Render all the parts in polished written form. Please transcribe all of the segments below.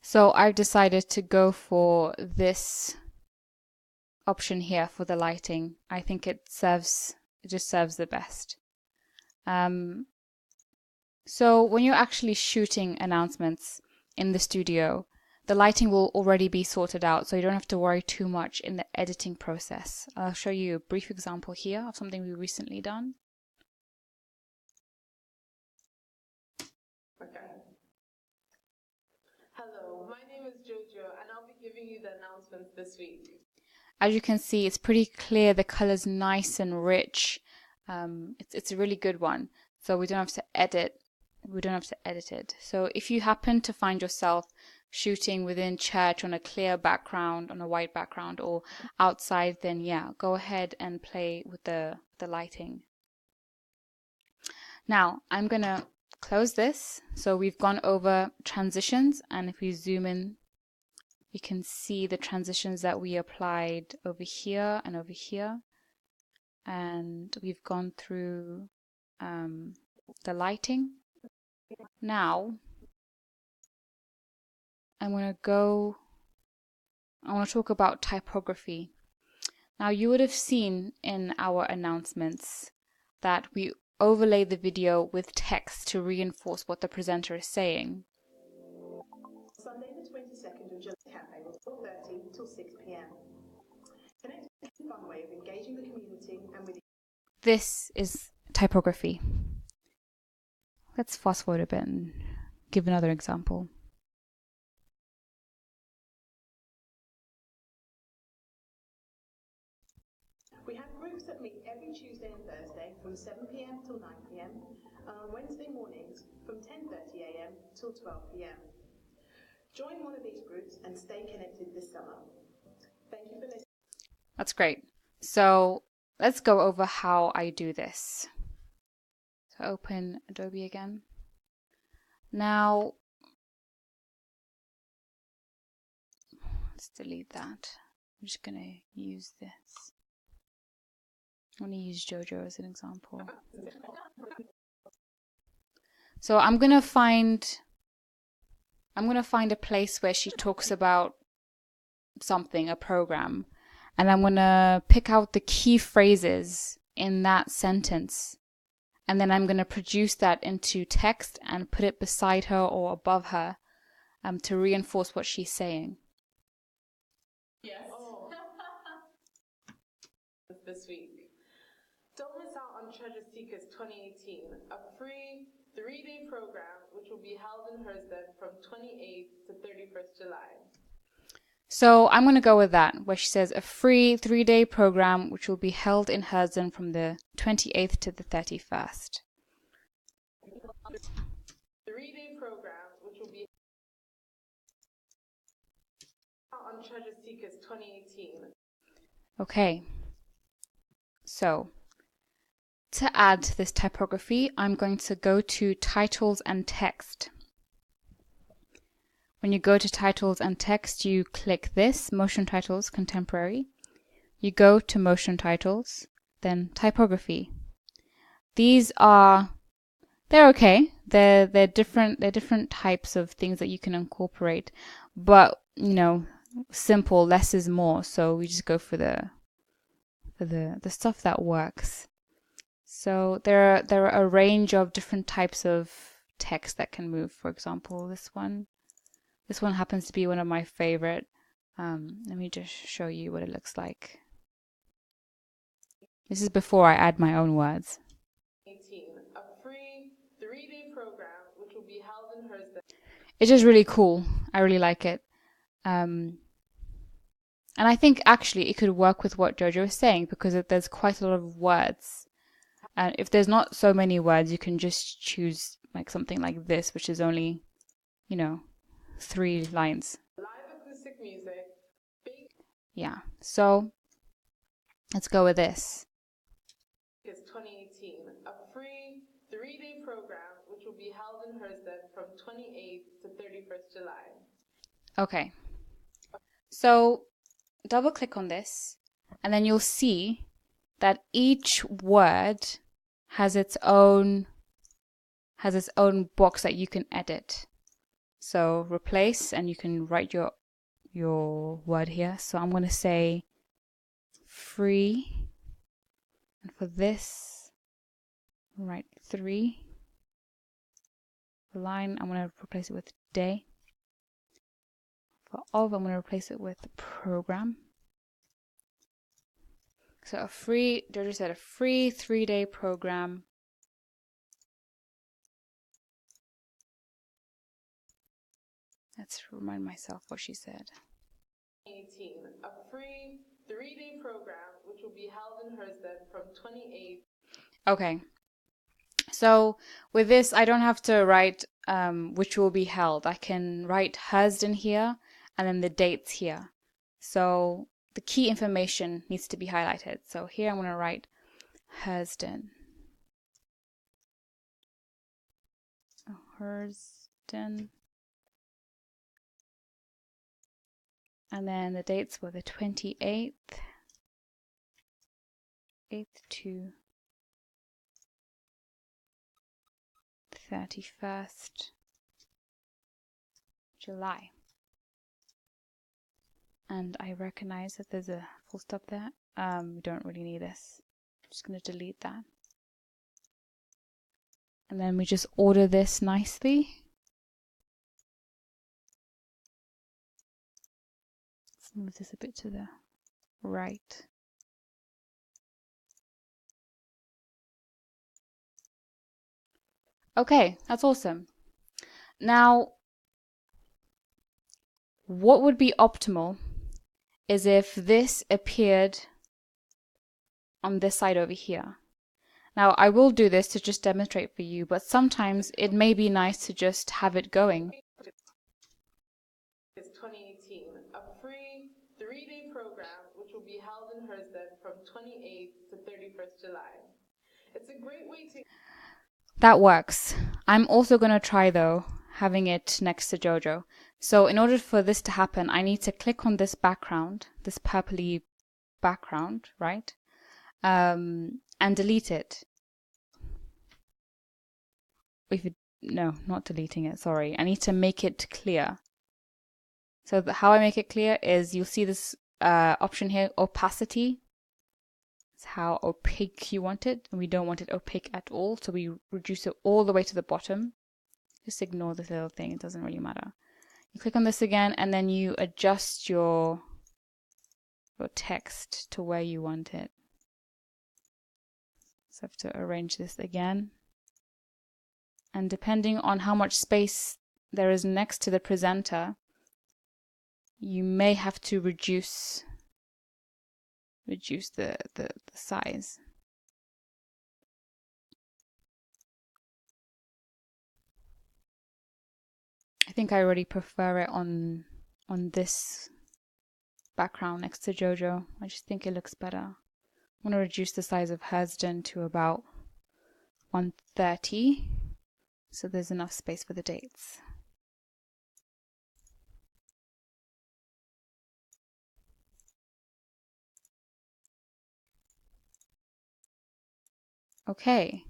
So I've decided to go for this option here for the lighting. I think it just serves the best. So when you're actually shooting announcements in the studio, the lighting will already be sorted out, so you don't have to worry too much in the editing process. I'll show you a brief example here of something we recently done. Okay. Hello, my name is Jojo, and I'll be giving you the announcements this week. As you can see, it's pretty clear. The color's nice and rich. It's a really good one. So we don't have to edit. We don't have to edit it. So if you happen to find yourself shooting within church on a clear background, on a white background, or outside, then yeah, go ahead and play with the lighting. Now I'm gonna close this. So we've gone over transitions, and if we zoom in, you can see the transitions that we applied over here and over here. And we've gone through the lighting. Now, I want to talk about typography. Now, you would have seen in our announcements that we overlay the video with text to reinforce what the presenter is saying. Sunday the 22nd of July cafe was 4:30 till 6 p.m. Connect is a fun way of engaging the community and with. This is typography. Let's fast forward a bit and give another example. We have groups that meet every Tuesday and Thursday from 7 p.m. till 9 p.m. and on Wednesday mornings from 10:30 a.m. till 12 p.m. Join one of these groups and stay connected this summer. Thank you for listening. That's great. So let's go over how I do this. So open Adobe again. Now, let's delete that. I'm just going to use this. I'm going to use Jojo as an example. So I'm going to find a place where she talks about something, a program, and I'm going to pick out the key phrases in that sentence, and then I'm going to produce that into text and put it beside her or above her to reinforce what she's saying. Yes. Oh. This week. Don't miss out on Treasure Seekers 2018, a free 3-day program which will be held in Hersden from 28th to 31st July. So I'm going to go with that, where she says a free 3-day program which will be held in Hersden from the 28th to the 31st. 3-day program which will be on Treasure Seekers 2018. Okay. So to add this typography, I'm going to go to Titles and Text. When you go to Titles and Text, you click this, Motion Titles Contemporary. You go to Motion Titles, then Typography. They're okay. They're different types of things that you can incorporate, but simple, less is more. So we just go for the stuff that works. So there are a range of different types of text that can move. For example, this one happens to be one of my favorite. Let me just show you what it looks like. This is before I add my own words. 18, a free 3-day program which will be held in Hersden. It's just really cool. I really like it. And I think actually it could work with what Jojo is saying, because there's quite a lot of words. And if there's not so many words, you can just choose like something like this, which is only, 3 lines. Live acoustic music. Yeah. So let's go with this. It's 2018, a free 3-day program which will be held in Hersden from 28th to 31st July. Okay. So double click on this, and then you'll see that each word has its own box that you can edit. So replace, and you can write your word here. So I'm going to say free, and for this, write 3. The line, I'm going to replace it with day. For of, I'm going to replace it with program. So a free, Jojo said a free 3-day program. Let's remind myself what she said. 2018, a free 3-day program which will be held in Hersden from 28. Okay. So with this, I don't have to write which will be held. I can write Hersden here and then the dates here. So the key information needs to be highlighted. So here I'm going to write Hersden. Oh, Hersden. And then the dates were the 28th, 8th to 31st July. And I recognize that there's a full stop there. We don't really need this. I'm just going to delete that. And then we just order this nicely. Let's move this a bit to the right. Okay, that's awesome. Now, what would be optimal is if this appeared on this side over here. Now, I will do this to just demonstrate for you, but sometimes it may be nice to just have it going. It's 2018, a free 3-day program which will be held in Hersden from 28th to 31st July. It's a great way to... That works. I'm also going to try, though, having it next to Jojo. So in order for this to happen, I need to click on this background, this purpley background, right? And delete it. No, not deleting it, sorry. I need to make it clear. So how I make it clear is you'll see this option here, opacity. It's how opaque you want it, and we don't want it opaque at all, so we reduce it all the way to the bottom. Just ignore this little thing, it doesn't really matter. You click on this again, and then you adjust your text to where you want it. So I have to arrange this again. And depending on how much space there is next to the presenter, you may have to reduce the size. I think I already prefer it on this background next to Jojo. I just think it looks better. I'm going to reduce the size of Hersden to about 130, so there's enough space for the dates. Okay.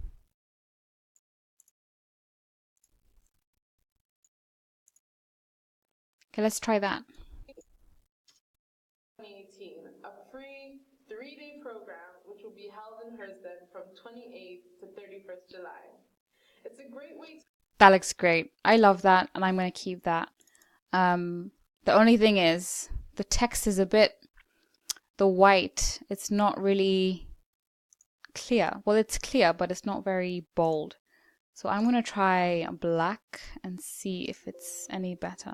Okay, let's try that. 2018, a free 3-day program which will be held in Hersden from 28th to 31st July. It's a great way to... That looks great. I love that, and I'm going to keep that. The only thing is, the text is a bit, the white, it's not really clear. Well, it's clear, but it's not very bold. So I'm going to try black and see if it's any better.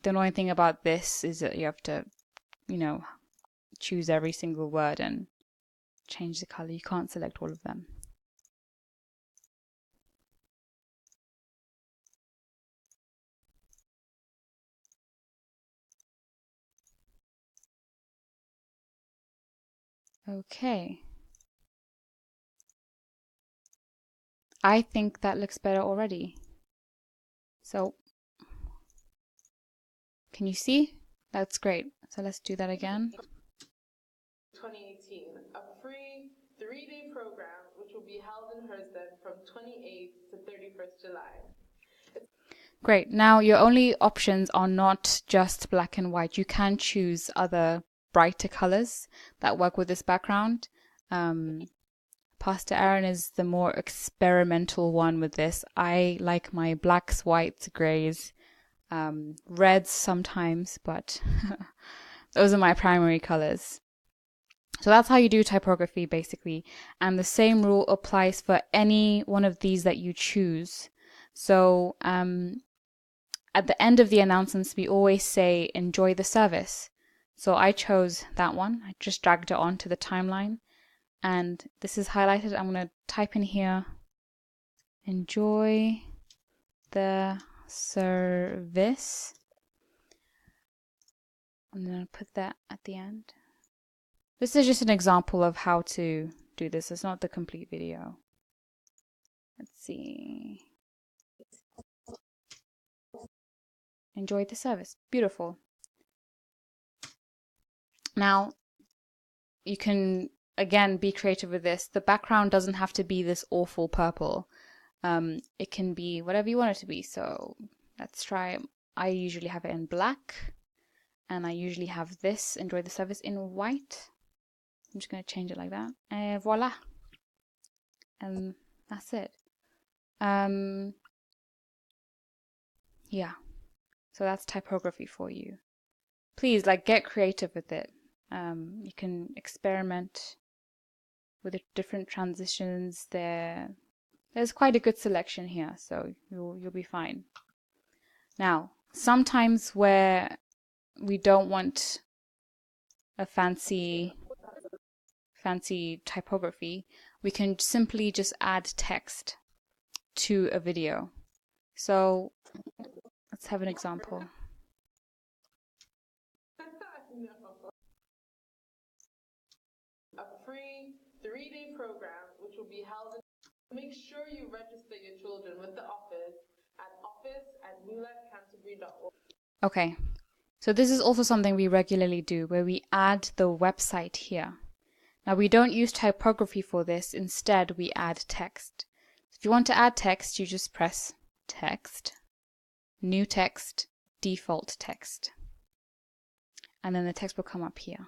The annoying thing about this is that you have to, choose every single word and change the color. You can't select all of them. Okay. I think that looks better already. So, can you see? That's great. So let's do that again. 2018, a free 3-day program which will be held in Hersden from 28th to 31st July. Great. Now your only options are not just black and white. You can choose other brighter colors that work with this background. Pastor Aaron is the more experimental one with this. I like my blacks, whites, grays, reds sometimes, but those are my primary colors. So that's how you do typography basically. And the same rule applies for any one of these that you choose. So at the end of the announcements, we always say, enjoy the service. So I chose that one. I just dragged it onto the timeline. And this is highlighted. I'm going to type in here, enjoy the service. I'm going to put that at the end. This is just an example of how to do this. It's not the complete video. Let's see. Enjoy the service. Beautiful. Now, you can, again, be creative with this. The background doesn't have to be this awful purple. It can be whatever you want it to be. So let's try. I usually have it in black. And I usually have this, enjoy the service, in white. I'm just going to change it like that. And voila. And that's it. Yeah. So that's typography for you. Please, get creative with it. You can experiment with the different transitions. There's quite a good selection here, so you'll be fine. Now, sometimes where we don't want a fancy typography, we can simply just add text to a video. So let's have an example. A free 3-day program which will be held in. Make sure you register your children with the office at office@newlifecanterbury.org. Okay, so this is also something we regularly do, where we add the website here. Now we don't use typography for this. Instead, we add text. If you want to add text, you just press text, new text, default text, and then the text will come up here.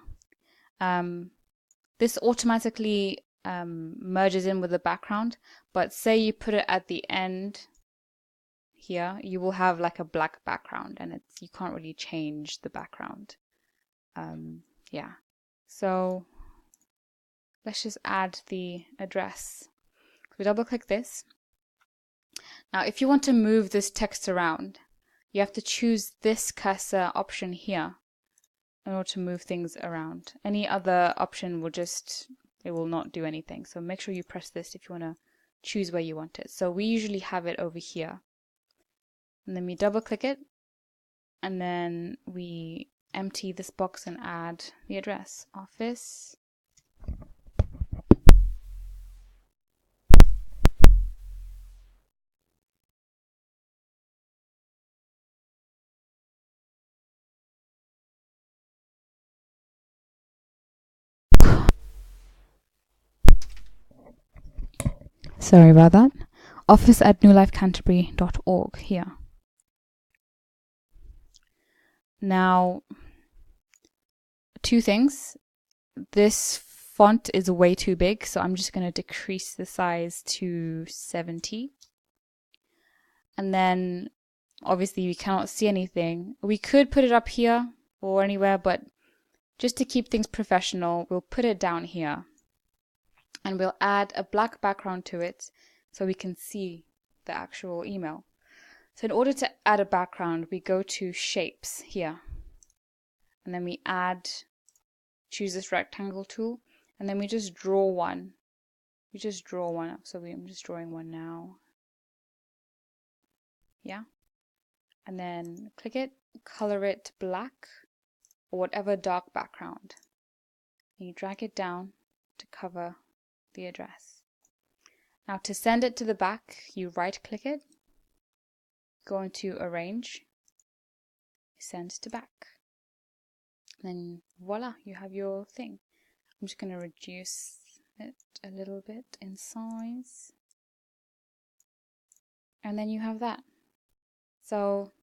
This automatically merges in with the background, but say you put it at the end here, you will have a black background, and you can't really change the background. Yeah, so let's just add the address. We double click this. Now if you want to move this text around, you have to choose this cursor option here in order to move things around. Any other option it will not do anything. So make sure you press this if you want to choose where you want it. So we usually have it over here. And then we double click it, and then we empty this box and add the address. Office. Sorry about that. office@newlifecanterbury.org here. Now, two things. This font is way too big, so I'm just going to decrease the size to 70. And then, obviously, we cannot see anything. We could put it up here or anywhere, but just to keep things professional, we'll put it down here. And we'll add a black background to it so we can see the actual email. So in order to add a background, we go to Shapes here. And then we choose this rectangle tool, and then we just draw one. We just draw one up. So I'm just drawing one now. Yeah. And then click it, color it black, or whatever dark background. And you drag it down to cover the address. Now to send it to the back, you right click it, go into Arrange, send to back. Then voila, you have your thing. I'm just going to reduce it a little bit in size. And then you have that. So